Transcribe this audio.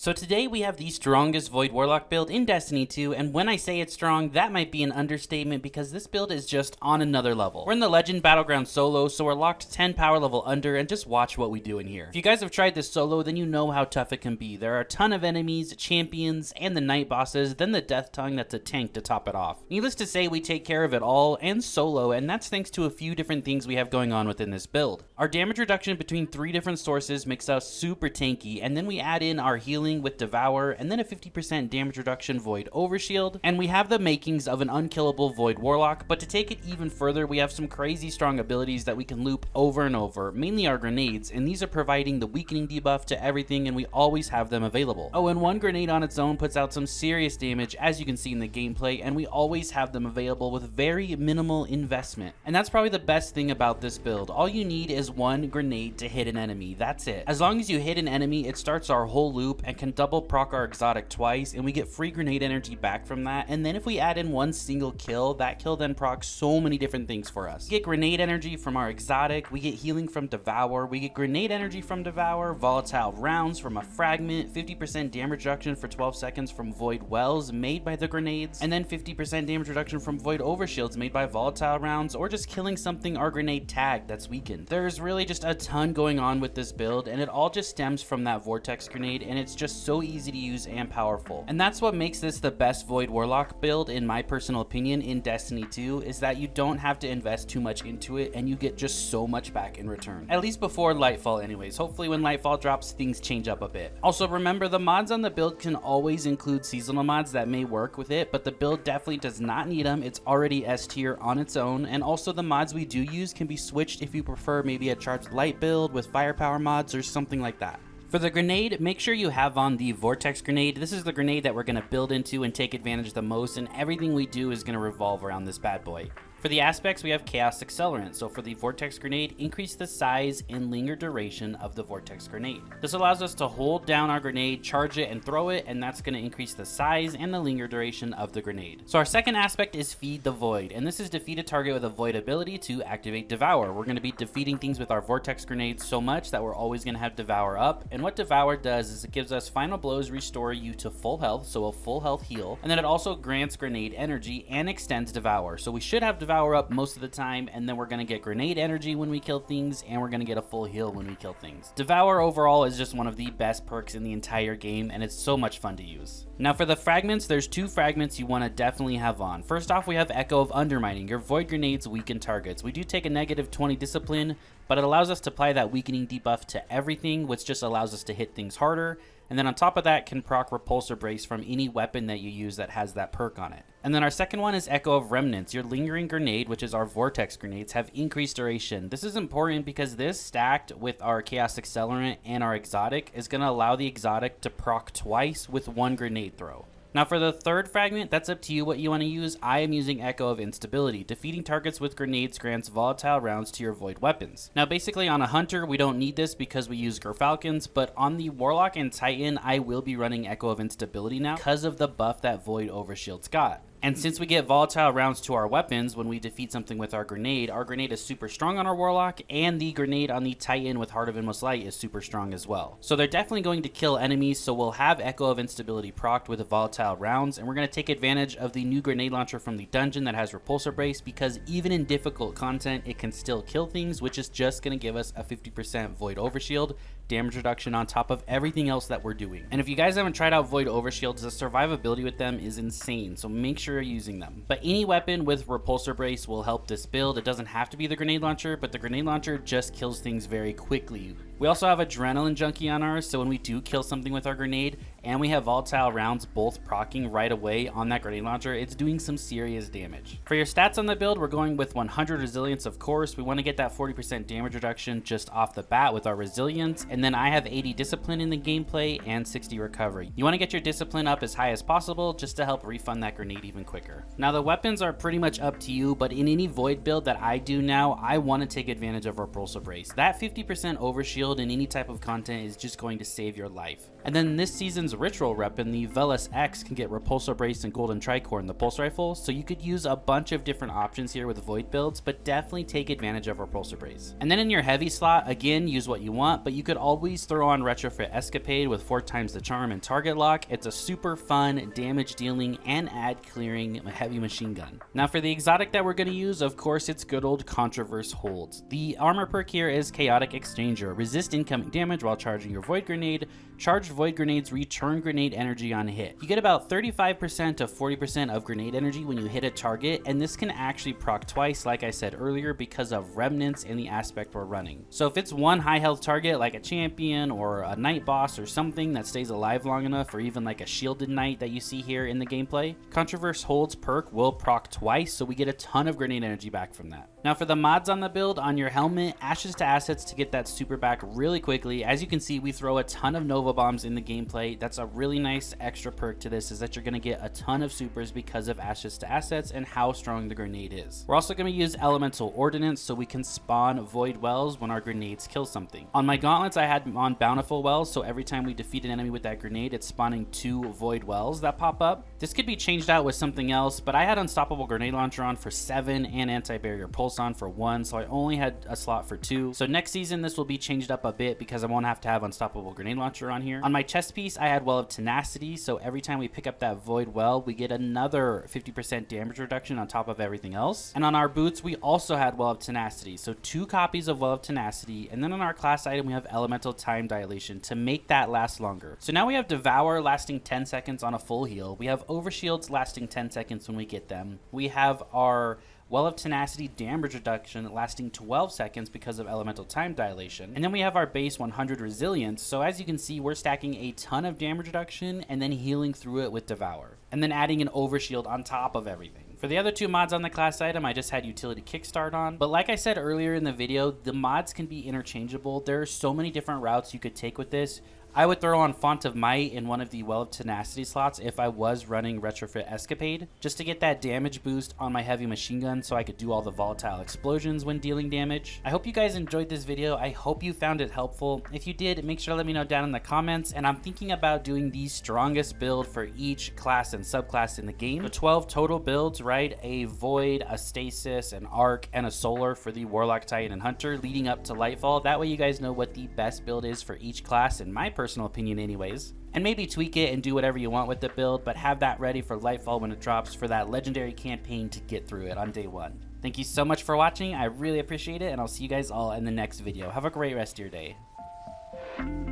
So today we have the strongest Void Warlock build in Destiny 2, and when I say it's strong, that might be an understatement because this build is just on another level. We're in the Legend Battleground Solo, so we're locked 10 power level under, and just watch what we do in here. If you guys have tried this solo, then you know how tough it can be. There are a ton of enemies, champions, and the night bosses, then the deathtounge that's a tank to top it off. Needless to say, we take care of it all, and solo, and that's thanks to a few different things we have going on within this build. Our damage reduction between 3 different sources makes us super tanky, and then we add in our healing with Devour, and then a 50% damage reduction Void Overshield, and we have the makings of an Unkillable Void Warlock, but to take it even further, we have some crazy strong abilities that we can loop over and over, mainly our grenades, and these are providing the weakening debuff to everything, and we always have them available. Oh, and one grenade on its own puts out some serious damage, as you can see in the gameplay, and we always have them available with very minimal investment. And that's probably the best thing about this build. All you need is one grenade to hit an enemy, that's it. As long as you hit an enemy, it starts our whole loop and can double proc our exotic twice, and we get free grenade energy back from that. And then if we add in one single kill, that kill then procs so many different things for us. We get grenade energy from our exotic, we get healing from Devour, we get grenade energy from Devour, volatile rounds from a fragment, 50% damage reduction for 12 seconds from Void Wells made by the grenades, and then 50% damage reduction from Void Overshields made by volatile rounds, or just killing something our grenade tagged that's weakened. There's really just a ton going on with this build, and it all just stems from that vortex grenade, and it's just so easy to use and powerful. And that's what makes this the best Void Warlock build in my personal opinion in Destiny 2, is that you don't have to invest too much into it and you get just so much back in return. At least before Lightfall anyways. Hopefully when Lightfall drops, things change up a bit. Also remember, the mods on the build can always include seasonal mods that may work with it, but the build definitely does not need them. It's already S tier on its own, and also the mods we do use can be switched if you prefer maybe a charged light build with firepower mods or something like that. For the grenade, make sure you have on the Vortex grenade. This is the grenade that we're going to build into and take advantage the most, and everything we do is going to revolve around this bad boy. For the aspects, we have Chaos Accelerant. So for the Vortex Grenade, increase the size and linger duration of the Vortex Grenade. This allows us to hold down our grenade, charge it, and throw it, and that's going to increase the size and the linger duration of the grenade. So our second aspect is Feed the Void, and this is defeat a target with a Void ability to activate Devour. We're going to be defeating things with our Vortex Grenades so much that we're always going to have Devour up, and what Devour does is it gives us final blows restore you to full health, so a full health heal, and then it also grants grenade energy and extends Devour. So we should have Devour up most of the time, and then we're going to get grenade energy when we kill things, and we're going to get a full heal when we kill things. Devour overall is just one of the best perks in the entire game, and it's so much fun to use. Now for the fragments, there's 2 fragments you want to definitely have on. First off, we have Echo of Undermining. Your void grenades weaken targets. We do take a negative 20 discipline, but it allows us to apply that weakening debuff to everything, which just allows us to hit things harder. And then on top of that, can proc Repulsor Brace from any weapon that you use that has that perk on it. And then our second one is Echo of Remnants. Your Lingering Grenade, which is our Vortex Grenades, have increased duration. This is important because this stacked with our Chaos Accelerant and our Exotic is going to allow the Exotic to proc twice with 1 grenade throw. Now for the third fragment, that's up to you what you want to use. I am using Echo of Instability. Defeating targets with grenades grants volatile rounds to your void weapons. Now basically on a hunter, we don't need this because we use Gerfalcons, but on the Warlock and Titan, I will be running Echo of Instability now because of the buff that Void Overshield's got. And since we get volatile rounds to our weapons when we defeat something with our grenade is super strong on our Warlock, and the grenade on the Titan with Heart of Endless Light is super strong as well. So they're definitely going to kill enemies, so we'll have Echo of Instability procced with the volatile rounds, and we're going to take advantage of the new grenade launcher from the dungeon that has Repulsor Brace, because even in difficult content, it can still kill things, which is just going to give us a 50% Void Overshield damage reduction on top of everything else that we're doing. And if you guys haven't tried out Void Overshields, the survivability with them is insane, so make sure you're using them. But any weapon with Repulsor Brace will help this build. It doesn't have to be the grenade launcher, but the grenade launcher just kills things very quickly. We also have Adrenaline Junkie on ours, so when we do kill something with our grenade, and we have volatile rounds both proccing right away on that grenade launcher, it's doing some serious damage. For your stats on the build, we're going with 100 resilience, of course. We want to get that 40% damage reduction just off the bat with our resilience, and then I have 80 discipline in the gameplay and 60 recovery. You want to get your discipline up as high as possible just to help refund that grenade even quicker. Now the weapons are pretty much up to you, but in any void build that I do now, I want to take advantage of Repulsor Brace. That 50% overshield build in any type of content is just going to save your life. And then this season's ritual weapon, the Velas X, can get Repulsor Brace and Golden Tricorn, the Pulse Rifle, so you could use a bunch of different options here with Void builds, but definitely take advantage of Repulsor Brace. And then in your heavy slot, again, use what you want, but you could always throw on Retrofit Escapade with 4 times the charm and target lock. It's a super fun damage dealing and ad clearing heavy machine gun. Now for the exotic that we're going to use, of course, it's good old Controverse Holds. The armor perk here is Chaotic Exchanger. Resist incoming damage while charging your Void Grenade. Charged Void Grenades return grenade energy on hit. You get about 35% to 40% of grenade energy when you hit a target, and this can actually proc twice, like I said earlier, because of remnants and the aspect we're running. So if it's one high health target like a champion or a knight boss or something that stays alive long enough, or even like a shielded knight that you see here in the gameplay, Controverse Holds perk will proc twice, so we get a ton of grenade energy back from that. Now for the mods on the build, on your helmet, Ashes to Assets to get that super back really quickly. As you can see, we throw a ton of Nova Bombs in the gameplay. That's a really nice extra perk to this, is that you're going to get a ton of supers because of Ashes to Assets and how strong the grenade is. We're also going to use Elemental Ordnance so we can spawn Void Wells when our grenades kill something. On my gauntlets, I had on Bountiful Wells, so every time we defeat an enemy with that grenade, it's spawning 2 Void Wells that pop up. This could be changed out with something else, but I had Unstoppable Grenade Launcher on for 7 and Anti-Barrier Pulse on for 1, so I only had a slot for 2. So next season this will be changed up a bit because I won't have to have Unstoppable Grenade Launcher on here. On my chest piece, I had Well of Tenacity, so every time we pick up that Void Well, we get another 50% damage reduction on top of everything else. And on our boots, we also had Well of Tenacity, so 2 copies of Well of Tenacity. And then on our class item, we have Elemental Time Dilation to make that last longer. So now we have Devour lasting 10 seconds on a full heal. We have Overshields lasting 10 seconds when we get them. We have our Well of Tenacity damage reduction lasting 12 seconds because of Elemental Time Dilation. And then we have our base 100 Resilience, so as you can see, we're stacking a ton of damage reduction and then healing through it with Devour. And then adding an Overshield on top of everything. For the other 2 mods on the class item, I just had Utility Kickstart on. But like I said earlier in the video, the mods can be interchangeable. There are so many different routes you could take with this. I would throw on Font of Might in one of the Well of Tenacity slots if I was running Retrofit Escapade, just to get that damage boost on my heavy machine gun so I could do all the volatile explosions when dealing damage. I hope you guys enjoyed this video. I hope you found it helpful. If you did, make sure to let me know down in the comments, and I'm thinking about doing the strongest build for each class and subclass in the game. The 12 total builds, right? A Void, a Stasis, an Arc, and a Solar for the Warlock, Titan, and Hunter leading up to Lightfall. That way you guys know what the best build is for each class, in my personal opinion anyways. And maybe tweak it and do whatever you want with the build, but have that ready for Lightfall when it drops for that legendary campaign to get through it on day 1. Thank you so much for watching. I really appreciate it, and I'll see you guys all in the next video. Have a great rest of your day.